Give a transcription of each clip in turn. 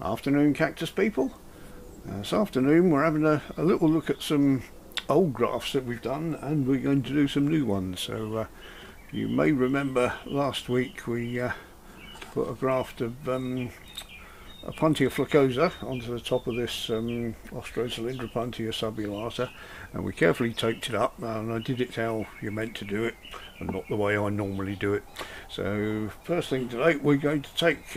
Afternoon, cactus people. This afternoon we're having a little look at some old grafts that we've done, and we're going to do some new ones. So you may remember last week we put a graft of Opuntia flacosa onto the top of this Opuntia subulata, and we carefully taped it up, and I did it how you're meant to do it and not the way I normally do it. So first thing today, we're going to take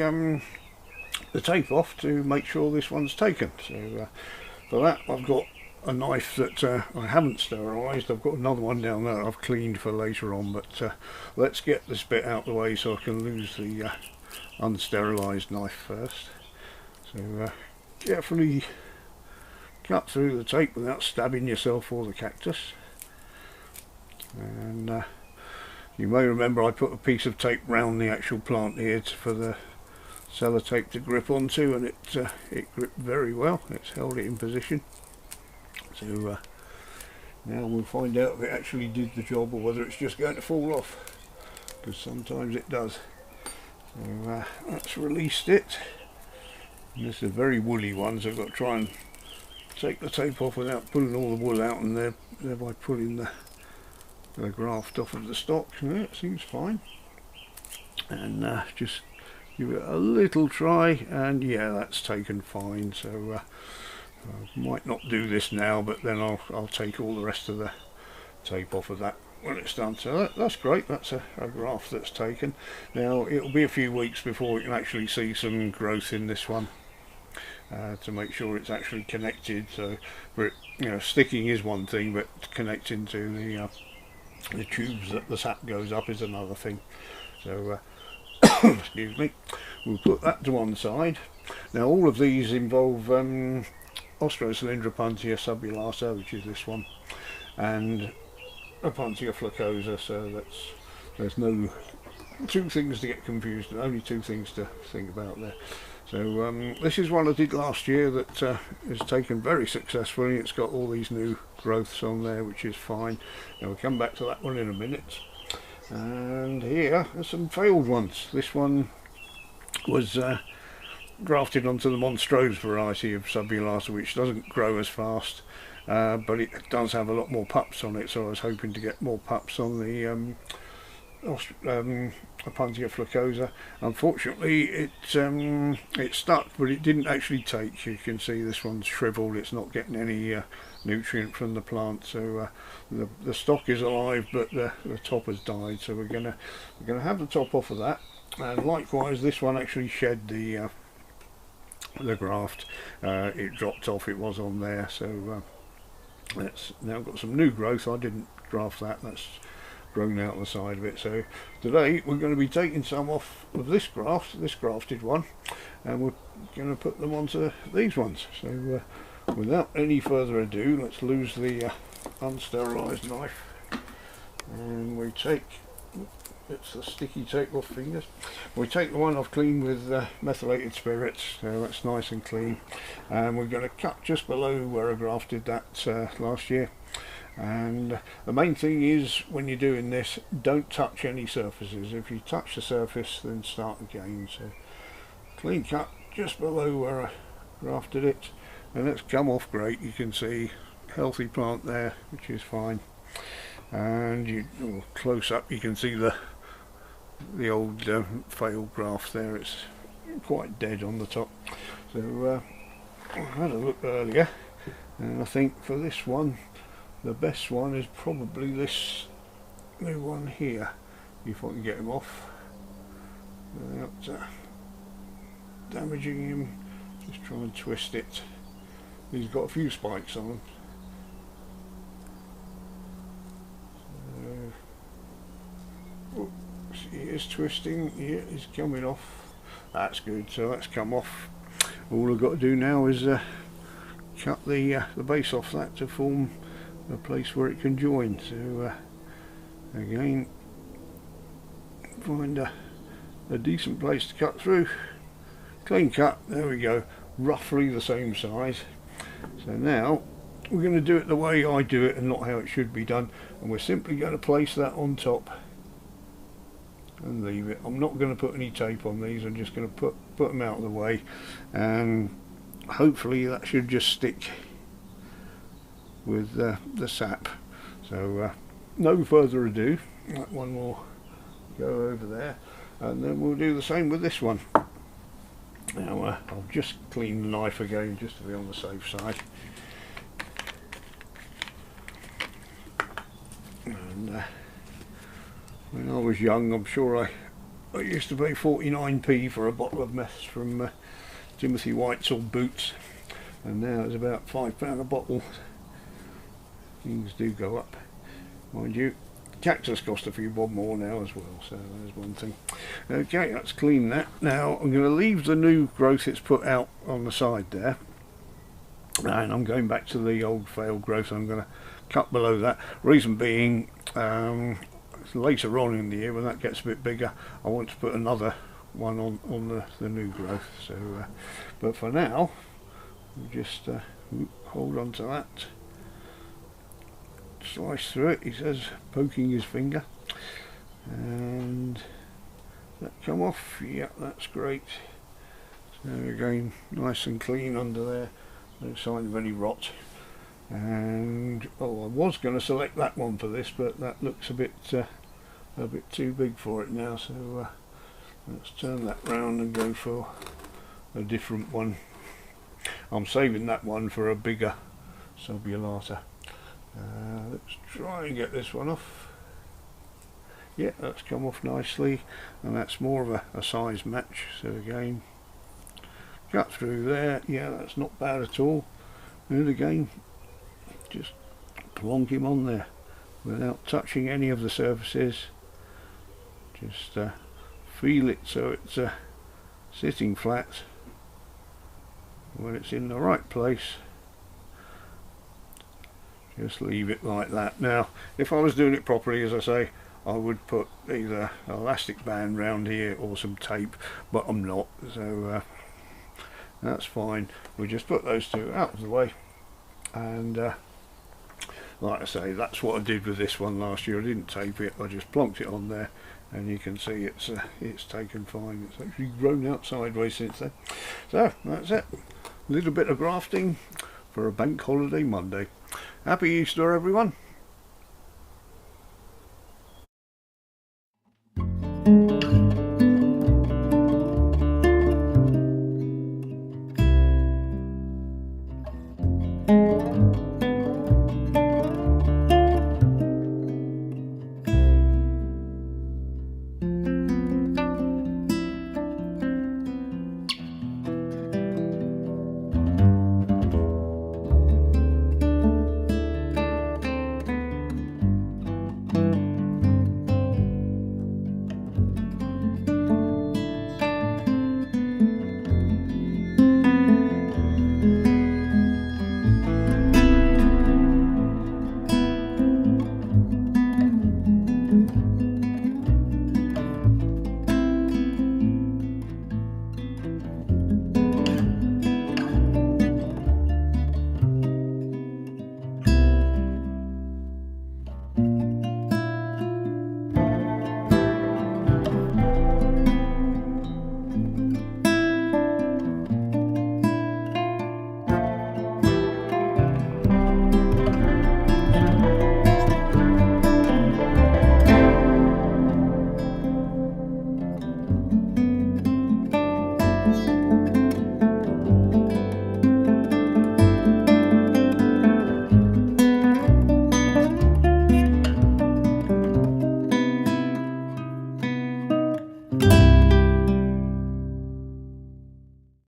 the tape off to make sure this one's taken. So for that I've got a knife that I haven't sterilised. I've got another one down there I've cleaned for later on, but let's get this bit out of the way so I can lose the unsterilised knife first. So carefully cut through the tape without stabbing yourself or the cactus. And you may remember I put a piece of tape round the actual plant here for the sellotape to grip onto, and it gripped very well. It's held it in position. So now we'll find out if it actually did the job or whether it's just going to fall off, because sometimes it does. So that's released it. And this is a very woolly one, so I've got to try and take the tape off without pulling all the wool out, and thereby pulling the graft off of the stock. Yeah, it seems fine. And just give it a little try, and yeah, that's taken fine. So I might not do this now, but then I'll take all the rest of the tape off of that when it's done. So that's great. That's a graft that's taken. Now it'll be a few weeks before we can actually see some growth in this one, to make sure it's actually connected. So for it, sticking is one thing, but connecting to the tubes that the sap goes up is another thing. So excuse me, we'll put that to one side. Now all of these involve Opuntia subulata, which is this one, and Opuntia flacosa, so there's no two things to get confused, only two things to think about there. So this is one I did last year that is taken very successfully. It's got all these new growths on there, which is fine. Now we'll come back to that one in a minute. And here are some failed ones. This one was grafted onto the monstrose variety of subulata, which doesn't grow as fast, but it does have a lot more pups on it, so I was hoping to get more pups on the Opuntia flacosa. Unfortunately it stuck, but it didn't actually take. You can see this one's shriveled, it's not getting any nutrient from the plant. So the stock is alive, but the top has died, so we're gonna have the top off of that. And likewise this one actually shed the graft. It dropped off, it was on there. So that's now got some new growth. I didn't graft that, that's grown out the side of it. So today we're going to be taking some off of this graft, this grafted one, and we're going to put them onto these ones. So without any further ado, let's lose the unsterilised knife, and we take, it's the sticky tape off fingers, we take the one I've cleaned with methylated spirits, so that's nice and clean, and we're going to cut just below where I grafted that last year. And the main thing is, when you're doing this, don't touch any surfaces. If you touch the surface, then start again. So clean cut just below where I grafted it, and it's come off great. You can see healthy plant there, which is fine. And close up you can see the old failed graft there. It's quite dead on the top. So I had a look earlier, and I think for this one the best one is probably this new one here, if I can get him off without damaging him. Just try and twist it. He's got a few spikes on him. So, he is twisting. Yeah, he's coming off. That's good. So that's come off. All I've got to do now is cut the base off that to form a place where it can join. So again, find a decent place to cut through. Clean cut, there we go, roughly the same size. So now we're going to do it the way I do it and not how it should be done, and we're simply going to place that on top and leave it. I'm not going to put any tape on these. I'm just going to put them out of the way, and hopefully that should just stick with the sap. So no further ado, that one will go over there, and then we'll do the same with this one. Now I'll just clean the knife again just to be on the safe side. And when I was young, I'm sure I used to pay 49p for a bottle of mess from Timothy White's old Boots, and now it's about £5 a bottle. Things do go up, mind you. Cactus cost a few bob more now as well, so there's one thing. Okay, let's clean that. Now I'm going to leave the new growth it's put out on the side there, and I'm going back to the old failed growth. I'm going to cut below that. Reason being, later on in the year when that gets a bit bigger, I want to put another one on the new growth. So, but for now, we'll just hold on to that. Slice through it, he says, poking his finger, and that come off. Yeah, that's great. So again, nice and clean under there, no sign of any rot. And oh, I was going to select that one for this, but that looks a bit too big for it now. So let's turn that round and go for a different one. I'm saving that one for a bigger subulata. Let's try and get this one off. Yeah, that's come off nicely, and that's more of a size match. So again, cut through there. Yeah, that's not bad at all. And again, just plonk him on there without touching any of the surfaces. Just feel it so it's sitting flat when it's in the right place. Just leave it like that. Now, if I was doing it properly, as I say, I would put either an elastic band round here or some tape, but I'm not, so that's fine. We'll just put those two out of the way, and like I say, that's what I did with this one last year. I didn't tape it, I just plonked it on there, and you can see it's taken fine. It's actually grown out sideways since then. So that's it. A little bit of grafting for a bank holiday Monday. Happy Easter, everyone.